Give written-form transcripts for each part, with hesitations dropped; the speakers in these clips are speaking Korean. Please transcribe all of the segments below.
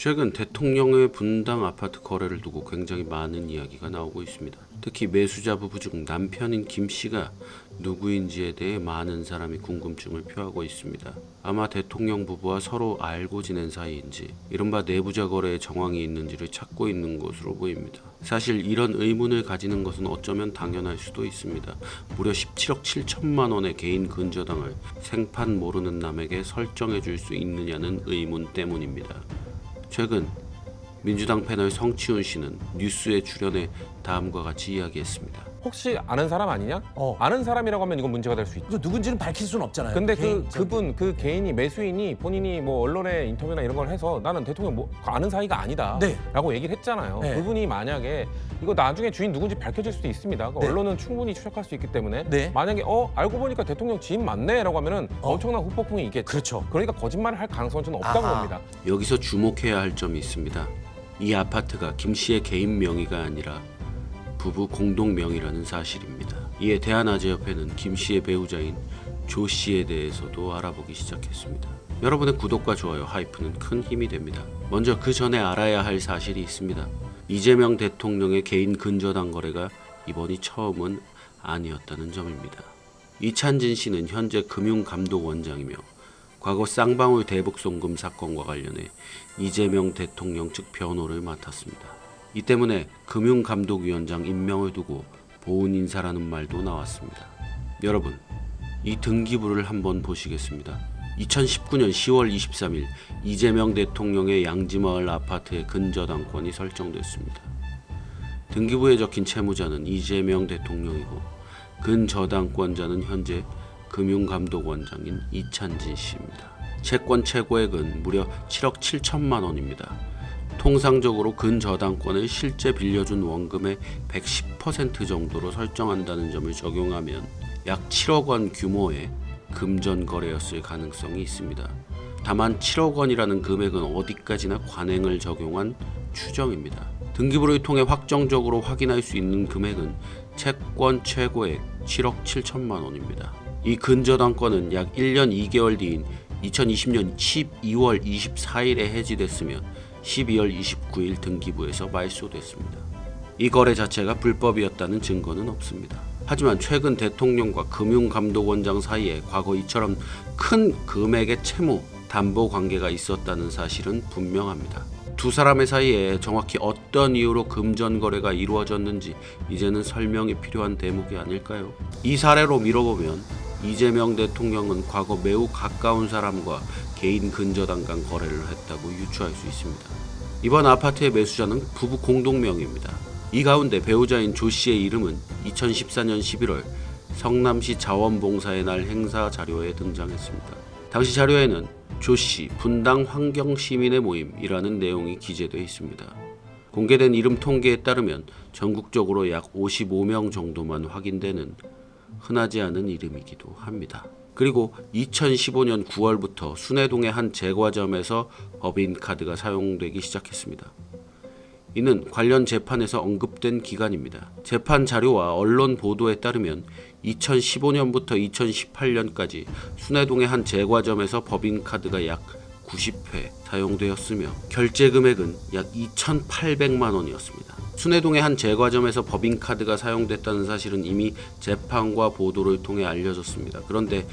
최근 대통령의 분당 아파트 거래를 두고 굉장히 많은 이야기가 나오고 있습니다. 특히 매수자 부부 중 남편인 김 씨가 누구인지에 대해 많은 사람이 궁금증을 표하고 있습니다. 아마 대통령 부부와 서로 알고 지낸 사이인지 이른바 내부자 거래의 정황이 있는지를 찾고 있는 것으로 보입니다. 사실 이런 의문을 가지는 것은 어쩌면 당연할 수도 있습니다. 무려 17억 7천만 원의 개인 근저당을 생판 모르는 남에게 설정해 줄 수 있느냐는 의문 때문입니다. 최근 민주당 패널 성치훈 씨는 뉴스에 출연해 다음과 같이 이야기했습니다. 혹시 아는 사람 아니냐? 아는 사람이라고 하면 이건 문제가 될 수 있죠. 이거 누군지는 밝힐 수는 없잖아요. 근데 개인적인. 그 개인이 매수인이 본인이 뭐 언론에 인터뷰나 이런 걸 해서 나는 대통령 뭐 아는 사이가 아니다 네. 라고 얘기를 했잖아요. 네. 그분이 만약에 이거 나중에 주인 누군지 밝혀질 수도 있습니다. 네. 언론은 충분히 추적할 수 있기 때문에 네. 만약에 알고 보니까 대통령 지인 맞네 라고 하면은 엄청난 후폭풍이 있겠죠. 그렇죠. 그러니까 거짓말을 할 가능성은 저는 없다고 아하. 봅니다. 여기서 주목해야 할 점이 있습니다. 이 아파트가 김 씨의 개인 명의가 아니라 부부 공동 명의라는 사실입니다. 이에 대한아재협회는 김 씨의 배우자인 조 씨에 대해서도 알아보기 시작했습니다. 여러분의 구독과 좋아요, 하이프는 큰 힘이 됩니다. 먼저 그 전에 알아야 할 사실이 있습니다. 이재명 대통령의 개인 근저당 거래가 이번이 처음은 아니었다는 점입니다. 이찬진 씨는 현재 금융감독원장이며 과거 쌍방울 대북송금 사건과 관련해 이재명 대통령 측 변호를 맡았습니다. 이 때문에 금융감독위원장 임명을 두고 보훈 인사라는 말도 나왔습니다. 여러분, 이 등기부를 한번 보시겠습니다. 2019년 10월 23일 이재명 대통령의 양지마을 아파트의 근저당권이 설정됐습니다. 등기부에 적힌 채무자는 이재명 대통령이고 근저당권자는 현재 금융감독원장인 이찬진 씨입니다. 채권 최고액은 무려 7억 7천만 원입니다. 통상적으로 근저당권을 실제 빌려준 원금의 110% 정도로 설정한다는 점을 적용하면 약 7억 원 규모의 금전 거래였을 가능성이 있습니다. 다만 7억 원이라는 금액은 어디까지나 관행을 적용한 추정입니다. 등기부를 통해 확정적으로 확인할 수 있는 금액은 채권 최고액 7억 7천만 원입니다. 이 근저당권은 약 1년 2개월 뒤인 2020년 12월 24일에 해지됐으며 12월 29일 등기부에서 말소됐습니다. 이 거래 자체가 불법이었다는 증거는 없습니다. 하지만 최근 대통령과 금융감독원장 사이에 과거 이처럼 큰 금액의 채무, 담보 관계가 있었다는 사실은 분명합니다. 두 사람의 사이에 정확히 어떤 이유로 금전 거래가 이루어졌는지 이제는 설명이 필요한 대목이 아닐까요? 이 사례로 미뤄보면 이재명 대통령은 과거 매우 가까운 사람과 개인 근저당 간 거래를 했다고 유추할 수 있습니다. 이번 아파트의 매수자는 부부 공동명의입니다. 이 가운데 배우자인 조 씨의 이름은 2014년 11월 성남시 자원봉사의 날 행사 자료에 등장했습니다. 당시 자료에는 조 씨 분당 환경시민의 모임이라는 내용이 기재되어 있습니다. 공개된 이름 통계에 따르면 전국적으로 약 55명 정도만 확인되는 흔하지 않은 이름이기도 합니다. 그리고 2015년 9월부터 순회동의 한 제과점에서 법인카드가 사용되기 시작했습니다. 이는 관련 재판에서 언급된 기간입니다. 재판 자료와 언론 보도에 따르면 2015년부터 2018년까지 순회동의 한 제과점에서 법인카드가 약 90회 사용되었으며 결제 금액은 약 2,800만 원이었습니다. 순회동의 한 제과점에서 법인카드가 사용됐다는 사실은 이미 재판과 보도를 통해 알려졌습니다. 그런데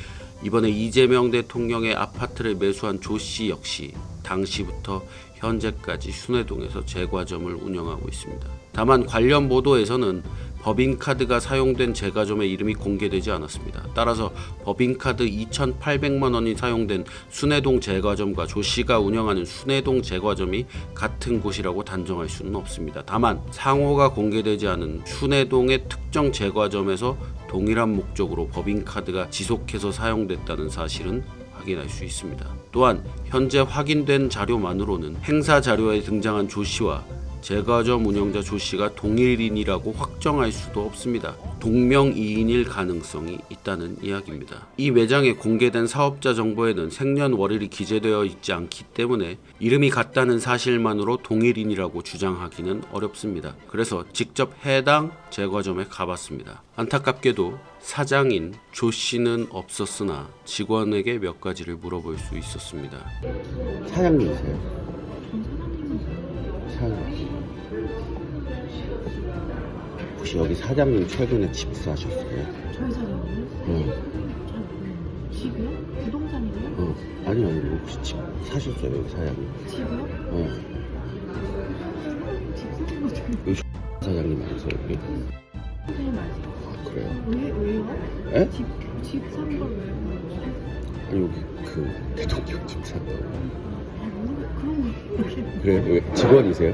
이번에 이재명 대통령의 아파트를 매수한 조 씨 역시 당시부터 현재까지 순회동에서 제과점을 운영하고 있습니다. 다만 관련 보도에서는 법인카드가 사용된 제과점의 이름이 공개되지 않았습니다. 따라서 법인카드 2,800만 원이 사용된 순회동 제과점과 조 씨가 운영하는 순회동 제과점이 같은 곳이라고 단정할 수는 없습니다. 다만 상호가 공개되지 않은 순회동의 특정 제과점에서 동일한 목적으로 법인카드가 지속해서 사용됐다는 사실은 확인할 수 있습니다. 또한 현재 확인된 자료만으로는 행사 자료에 등장한 조 씨와 제과점 운영자 조 씨가 동일인이라고 확정할 수도 없습니다. 동명이인일 가능성이 있다는 이야기입니다. 이 매장에 공개된 사업자 정보에는 생년월일이 기재되어 있지 않기 때문에 이름이 같다는 사실만으로 동일인이라고 주장하기는 어렵습니다. 그래서 직접 해당 제과점에 가봤습니다. 안타깝게도 사장인 조 씨는 없었으나 직원에게 몇 가지를 물어볼 수 있었습니다. 사장님이세요? 혹시 여기 사장님 최근에 집 사셨어요? 저희 사장님은 응. 잘 모르겠는데 집이요? 부동산이요? 아니요, 혹시 집 사셨어요, 여기 사장님? 집이요? 집 사는 거죠. 여기 사장님 아니세요, 여기? 선생님 맞아요. 아, 그래요? 왜요? 에? 집 산 걸 왜요? 아니, 여기 그 대통령 집 산다고. 그런 거 그래요? 왜? 직원이세요?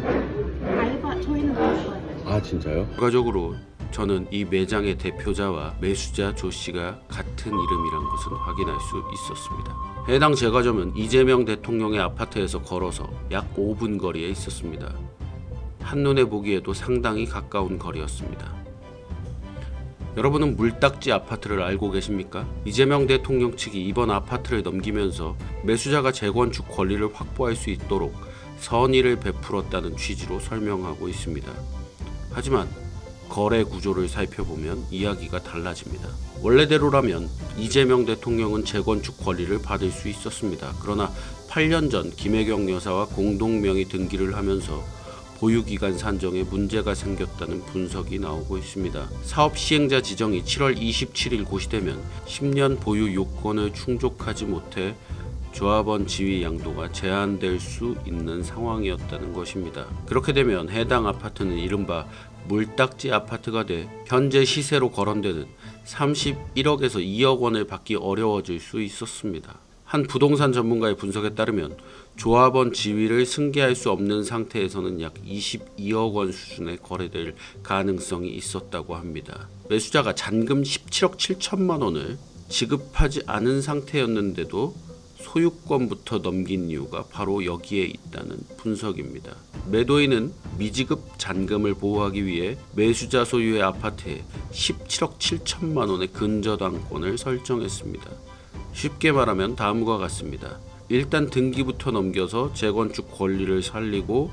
저희는 알바예요. 아, 진짜요? 결과적으로 저는 이 매장의 대표자와 매수자 조 씨가 같은 이름이란 것은 확인할 수 있었습니다. 해당 제과점은 이재명 대통령의 아파트에서 걸어서 약 5분 거리에 있었습니다. 한눈에 보기에도 상당히 가까운 거리였습니다. 여러분은 물딱지 아파트를 알고 계십니까? 이재명 대통령 측이 이번 아파트를 넘기면서 매수자가 재건축 권리를 확보할 수 있도록 선의를 베풀었다는 취지로 설명하고 있습니다. 하지만 거래 구조를 살펴보면 이야기가 달라집니다. 원래대로라면 이재명 대통령은 재건축 권리를 받을 수 있었습니다. 그러나 8년 전 김혜경 여사와 공동명의 등기를 하면서 보유기간 산정에 문제가 생겼다는 분석이 나오고 있습니다. 사업 시행자 지정이 7월 27일 고시되면 10년 보유 요건을 충족하지 못해 조합원 지위 양도가 제한될 수 있는 상황이었다는 것입니다. 그렇게 되면 해당 아파트는 이른바 물딱지 아파트가 돼 현재 시세로 거론되는 31억에서 2억 원을 받기 어려워질 수 있었습니다. 한 부동산 전문가의 분석에 따르면 조합원 지위를 승계할 수 없는 상태에서는 약 22억 원 수준의 거래될 가능성이 있었다고 합니다. 매수자가 잔금 17억 7천만 원을 지급하지 않은 상태였는데도 소유권부터 넘긴 이유가 바로 여기에 있다는 분석입니다. 매도인은 미지급 잔금을 보호하기 위해 매수자 소유의 아파트에 17억 7천만 원의 근저당권을 설정했습니다. 쉽게 말하면 다음과 같습니다. 일단 등기부터 넘겨서 재건축 권리를 살리고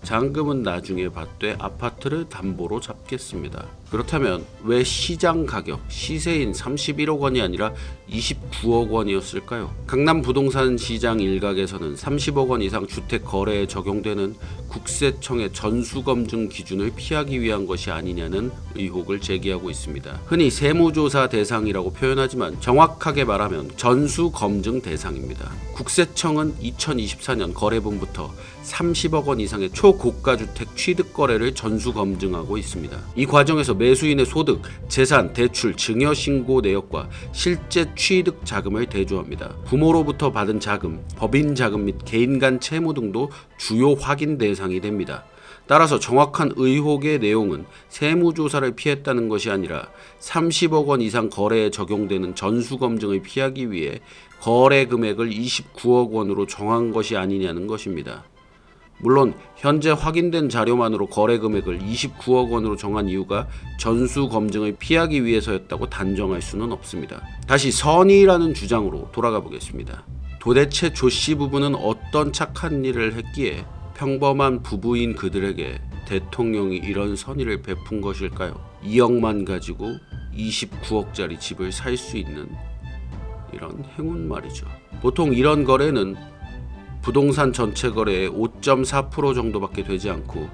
잔금은 나중에 받되 아파트를 담보로 잡겠습니다. 그렇다면 왜 시장 가격, 시세인 31억 원이 아니라 29억 원이었을까요? 강남 부동산 시장 일각에서는 30억 원 이상 주택 거래에 적용되는 국세청의 전수검증 기준을 피하기 위한 것이 아니냐는 의혹을 제기하고 있습니다. 흔히 세무조사 대상이라고 표현하지만 정확하게 말하면 전수검증 대상입니다. 국세청은 2024년 거래분부터 30억 원 이상의 초고가 주택 취득 거래를 전수 검증하고 있습니다. 이 과정에서 매수인의 소득, 재산, 대출, 증여 신고 내역과 실제 취득 자금을 대조합니다. 부모로부터 받은 자금, 법인 자금 및 개인 간 채무 등도 주요 확인 대상이 됩니다. 따라서 정확한 의혹의 내용은 세무조사를 피했다는 것이 아니라 30억 원 이상 거래에 적용되는 전수검증을 피하기 위해 거래 금액을 29억 원으로 정한 것이 아니냐는 것입니다. 물론 현재 확인된 자료만으로 거래 금액을 29억 원으로 정한 이유가 전수검증을 피하기 위해서였다고 단정할 수는 없습니다. 다시 선의라는 주장으로 돌아가 보겠습니다. 도대체 조씨 부부는 어떤 착한 일을 했기에 평범한 부부인 그들에게 대통령이 이런 선의를 베푼 것일까요? 2억만 가지고 29억짜리 집을 살 수 있는 이런 행운 말이죠. 보통 이런 거래는 부동산 전체 거래의 5.4% 정도밖에 되지 않고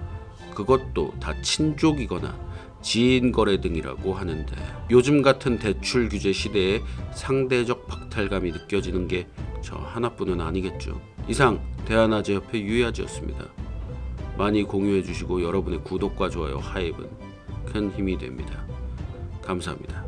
그것도 다 친족이거나 지인 거래 등이라고 하는데 요즘 같은 대출 규제 시대에 상대적 박탈감이 느껴지는 게 저 하나뿐은 아니겠죠. 이상 대한아재협회 유야지였습니다. 많이 공유해 주시고 여러분의 구독과 좋아요, 하입은 큰 힘이 됩니다. 감사합니다.